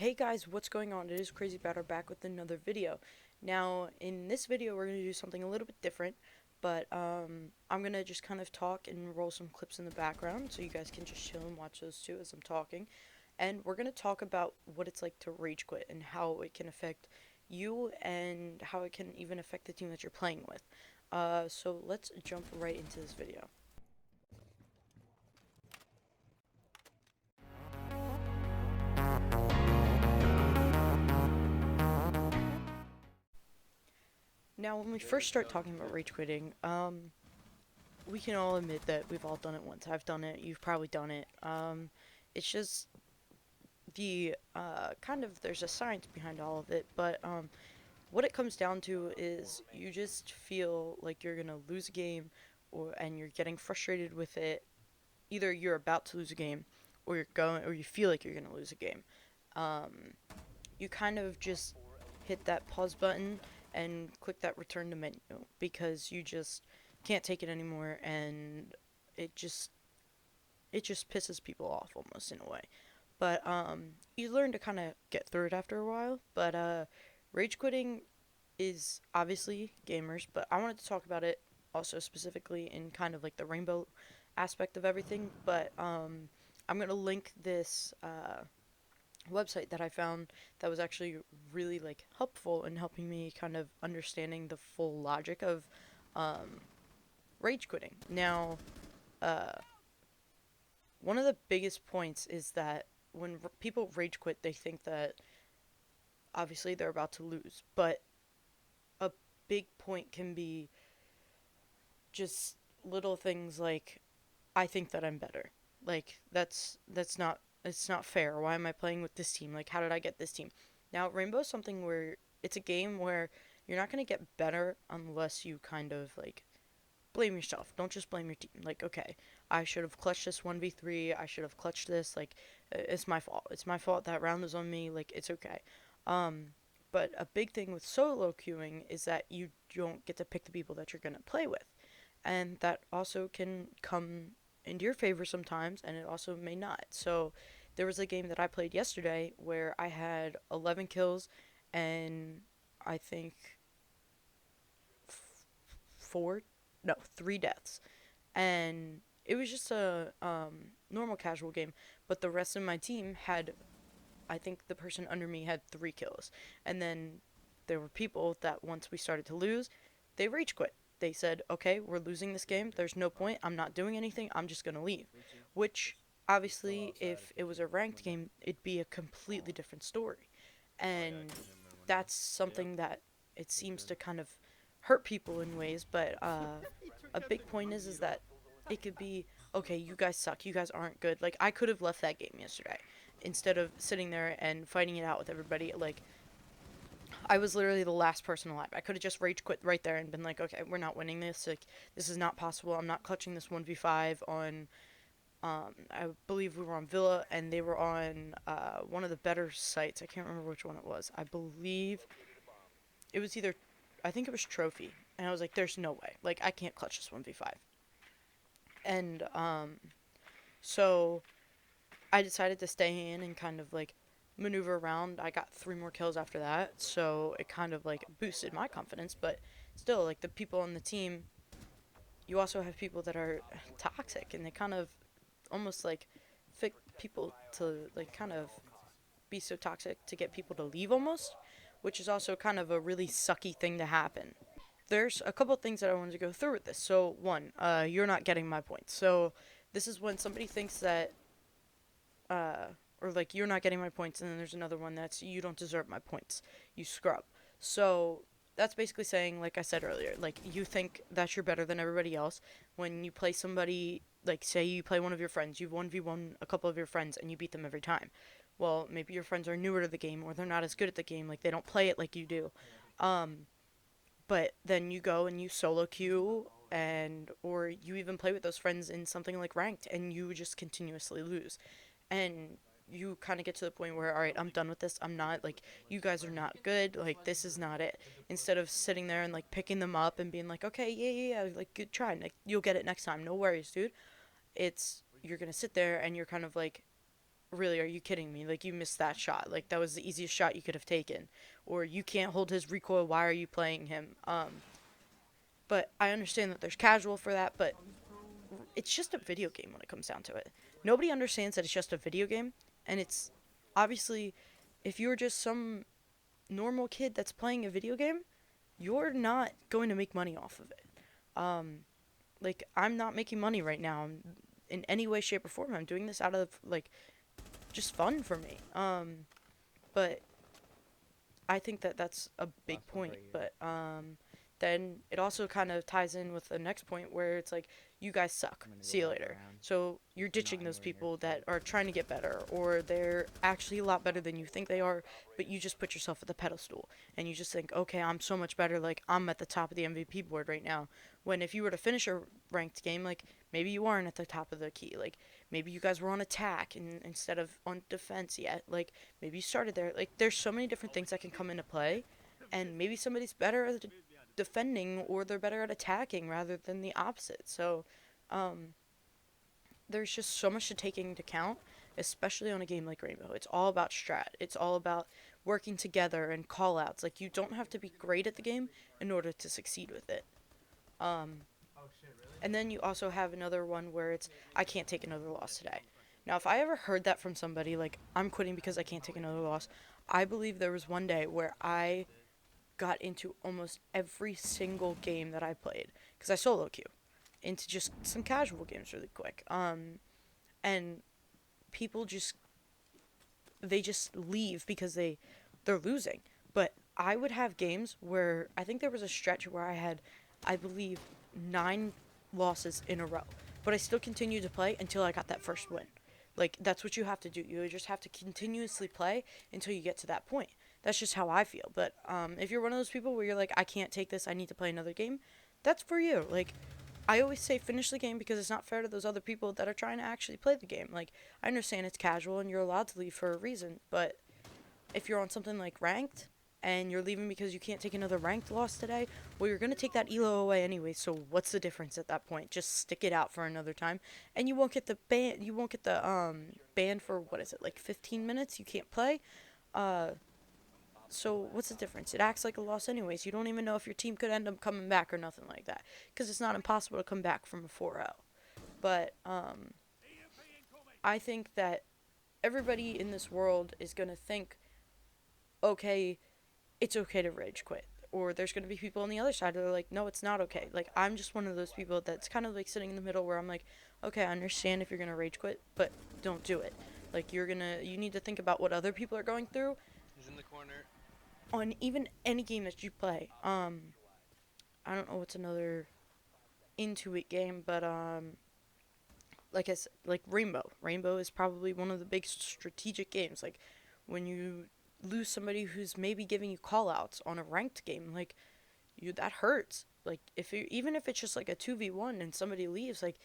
Hey guys, what's going on? It is Crazy Batter back with another video. Now, in this video, we're going to do something a little bit different, but I'm going to just kind of talk and roll some clips in the background so you guys can just chill and watch those too as I'm talking. And we're going to talk about what it's like to rage quit and how it can affect you and how it can even affect the team that you're playing with. So let's jump right into this video. Now, when we first start talking about rage quitting, we can all admit that we've all done it once. I've done it. You've probably done it. It's just the kind of there's a science behind all of it, but what it comes down to is you just feel like you're gonna lose a game, or and you're getting frustrated with it. Either you're about to lose a game, or or you feel like you're gonna lose a game. Um, you kind of just hit that pause button and click that return to menu because you just can't take it anymore, and it just it just pisses people off almost in a way. But you learn to kind of get through it after a while. But rage quitting is obviously gamers, but I wanted to talk about it also specifically in kind of like the rainbow aspect of everything. But I'm gonna link this website that I found that was actually really like helpful in helping me kind of understanding the full logic of um, rage quitting. Now, uh, one of the biggest points is that when people rage quit, they think that obviously they're about to lose, but a big point can be just little things like I think that I'm better. Like that's not it's not fair. Why am I playing with this team? Like how did I get this team? Now Rainbow's something where it's a game where you're not going to get better unless you kind of like blame yourself. Don't just blame your team. Like, okay, I should have clutched this 1v3. I should have clutched this. Like, it's my fault. It's my fault that round was on me. Like, it's okay. Um, but a big thing with solo queuing is that you don't get to pick the people that you're going to play with. And that also can come into your favor sometimes, and it also may not. So, there was a game that I played yesterday where I had 11 kills and I think four, no, three deaths, and it was just a normal casual game. But the rest of my team had, I think the person under me had 3 kills, and then there were people that once we started to lose, they rage quit. They said, "Okay, we're losing this game. There's no point. I'm not doing anything. I'm just gonna leave," which obviously, if it was a ranked game, it'd be a completely different story, and that's something that it seems to kind of hurt people in ways. But a big point is that it could be okay. You guys suck. You guys aren't good. Like I could have left that game yesterday instead of sitting there and fighting it out with everybody. Like I was literally the last person alive. I could have just rage quit right there and been like, okay, we're not winning this. Like this is not possible. I'm not clutching this 1v5 on. I believe we were on Villa and they were on one of the better sites. I can't remember which one it was. I believe it was either, I think it was Trophy. And I was like, there's no way. Like, I can't clutch this 1v5. And so I decided to stay in and kind of like maneuver around. I got 3 more kills after that. So it kind of like boosted my confidence. But still, like, the people on the team, you also have people that are toxic and they kind of almost like fit people to like kind of be so toxic to get people to leave almost, which is also kind of a really sucky thing to happen. There's a couple things that I wanted to go through with this. So one, you're not getting my points. So this is when somebody thinks that, uh, or like you're not getting my points, and then there's another one that's you don't deserve my points. You scrub. So that's basically saying, like I said earlier, like you think that you're better than everybody else when you play somebody. Like say you play one of your friends, you've 1v1 a couple of your friends, and you beat them every time. Well, maybe your friends are newer to the game, or they're not as good at the game. Like they don't play it like you do. Um, but then you go and you solo queue and or you even play with those friends in something like ranked and you just continuously lose. And you kind of get to the point where all right, I'm done with this. I'm not like you guys are not good. Like this is not it. Instead of sitting there and like picking them up and being like, "Okay, yeah, like good try. Like you'll get it next time. No worries, dude." It's you're going to sit there and you're kind of like really, are you kidding me? Like, you missed that shot. Like, that was the easiest shot you could have taken. Or you can't hold his recoil. Why are you playing him? But I understand that there's casual for that, but it's just a video game when it comes down to it. Nobody understands that it's just a video game, and it's obviously, if you're just some normal kid that's playing a video game, you're not going to make money off of it. Um, like, I'm not making money right now in any way, shape, or form. I'm doing this out of, like, just fun for me. But I think that that's a big point. But then it also kind of ties in with the next point where it's like, you guys suck. See you later. So you're ditching those people that are trying to get better, or they're actually a lot better than you think they are, but you just put yourself at the pedestal and you just think, okay, I'm so much better. Like, I'm at the top of the MVP board right now. When if you were to finish a ranked game, like, maybe you aren't at the top of the key. Like, maybe you guys were on attack instead of on defense yet. Like, maybe you started there. Like, there's so many different things that can come into play, and maybe somebody's better at defending or they're better at attacking rather than the opposite. So, um, there's just so much to take into account, especially on a game like Rainbow. It's all about strat. It's all about working together and call outs. Like, you don't have to be great at the game in order to succeed with it. Um, and then you also have another one where it's, I can't take another loss today. Now, if I ever heard that from somebody, like, I'm quitting because I can't take another loss, I believe there was one day where I got into almost every single game that I played, because I solo queue, into just some casual games really quick. And people just, they just leave because they're losing. But I would have games where I think there was a stretch where I had, I believe, 9 losses in a row, but I still continued to play until I got that first win. Like, that's what you have to do. You just have to continuously play until you get to that point. That's just how I feel. But if you're one of those people where you're like, I can't take this, I need to play another game, that's for you. Like, I always say finish the game, because it's not fair to those other people that are trying to actually play the game. Like, I understand it's casual and you're allowed to leave for a reason, but if you're on something like ranked and you're leaving because you can't take another ranked loss today, well, you're going to take that elo away anyway. So what's the difference at that point? Just stick it out for another time, and you won't get the ban for, what is it, like 15 minutes you can't play. uh so what's the difference? It acts like a loss anyways. You don't even know if your team could end up coming back or nothing like that, because it's not impossible to come back from a 4-0. But I think that everybody in this world is going to think, okay, it's okay to rage quit. Or there's going to be people on the other side that are like, no, it's not okay. Like, I'm just one of those people that's kind of like sitting in the middle where I'm like, okay, I understand if you're going to rage quit, but don't do it. Like, you need to think about what other people are going through He's in the corner. on even any game that you play. I don't know what's another Intuit game, but like I said, like Rainbow. Rainbow is probably one of the big strategic games. Like, when you lose somebody who's maybe giving you call outs on a ranked game, like, that hurts. Like, if you even if it's just like a 2v1 and somebody leaves, like,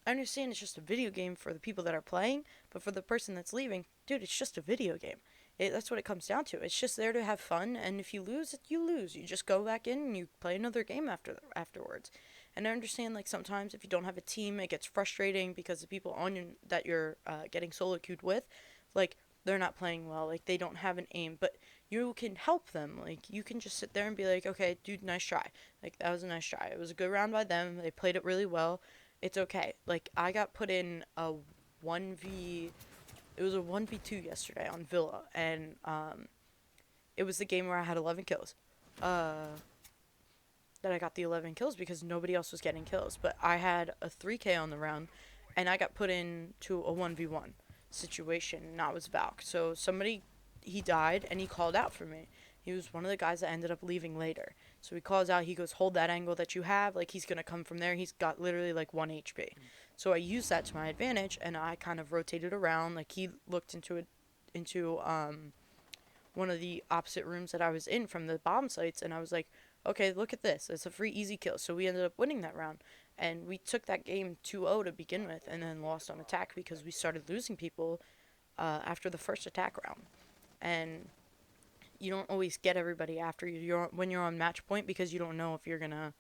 I understand it's just a video game for the people that are playing, but for the person that's leaving, dude, it's just a video game. That's what it comes down to. It's just there to have fun, and if you lose, you lose. You just go back in and you play another game afterwards. And I understand, like, sometimes if you don't have a team, it gets frustrating because the people that you're getting solo queued with, like, they're not playing well. Like, they don't have an aim, but you can help them. Like, you can just sit there and be like, okay, dude, nice try. Like, that was a nice try. It was a good round by them. They played it really well. It's okay. Like, I got put in a 1v, it was a 1v2 yesterday on Villa, and it was the game where I had 11 kills. That I got the 11 kills because nobody else was getting kills, but I had a 3k on the round, and I got put into a 1v1 situation, and that was Valk. So somebody, he died, and he called out for me. He was one of the guys that ended up leaving later. So he calls out, he goes, hold that angle that you have, like, he's gonna come from there. He's got literally like 1 HP. So I used that to my advantage, and I kind of rotated around. Like, he looked into one of the opposite rooms that I was in from the bomb sites, and I was like, okay, look at this. It's a free easy kill. So we ended up winning that round. And we took that game 2-0 to begin with, and then lost on attack because we started losing people after the first attack round. And you don't always get everybody after when you're on match point, because you don't know if you're going to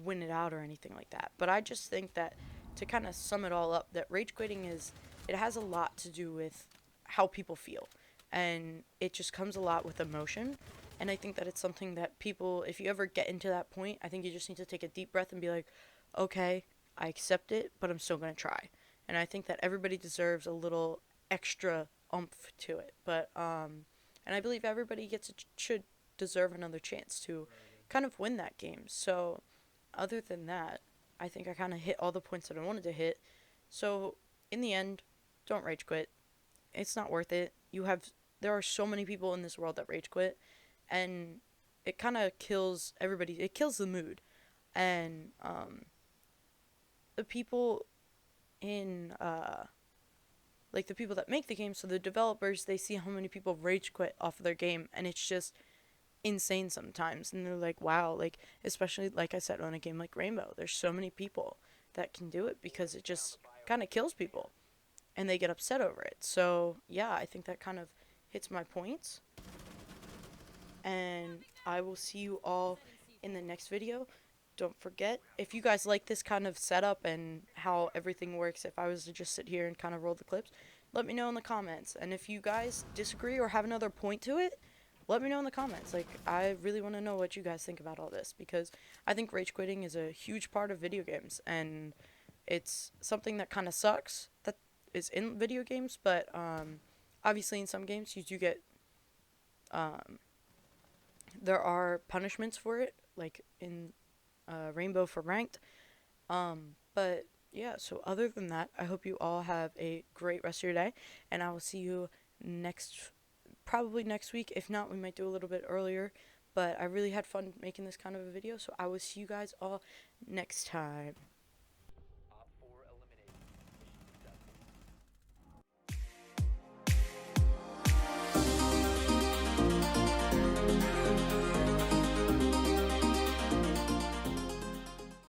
win it out or anything like that. But I just think that, to kind of sum it all up, that rage quitting is it has a lot to do with how people feel, and it just comes a lot with emotion. And I think that it's something that people, if you ever get into that point, I think you just need to take a deep breath and be like, okay, I accept it, but I'm still going to try. And I think that everybody deserves a little extra oomph to it. And I believe everybody should deserve another chance to kind of win that game. So, other than that, I think I kind of hit all the points that I wanted to hit. So, in the end, don't rage quit. It's not worth it. There are so many people in this world that rage quit, and it kind of kills everybody. It kills the mood, and the people in like the people that make the game, so the developers, they see how many people rage quit off of their game, and it's just insane sometimes. And they're like, wow, like, especially like I said, on a game like Rainbow, there's so many people that can do it because it just kind of kills people, and they get upset over it. So yeah, I think that kind of hits my points, and I will see you all in the next video. Don't forget, if you guys like this kind of setup and how everything works, if I was to just sit here and kind of roll the clips, let me know in the comments. And if you guys disagree or have another point to it, let me know in the comments. Like, I really want to know what you guys think about all this, because I think rage quitting is a huge part of video games, and it's something that kind of sucks that is in video games, but obviously in some games you do get um, there are punishments for it, like in Rainbow for ranked. But yeah, so other than that, I hope you all have a great rest of your day, and I will see you probably next week. If not, we might do a little bit earlier. But I really had fun making this kind of a video, so I will see you guys all next time.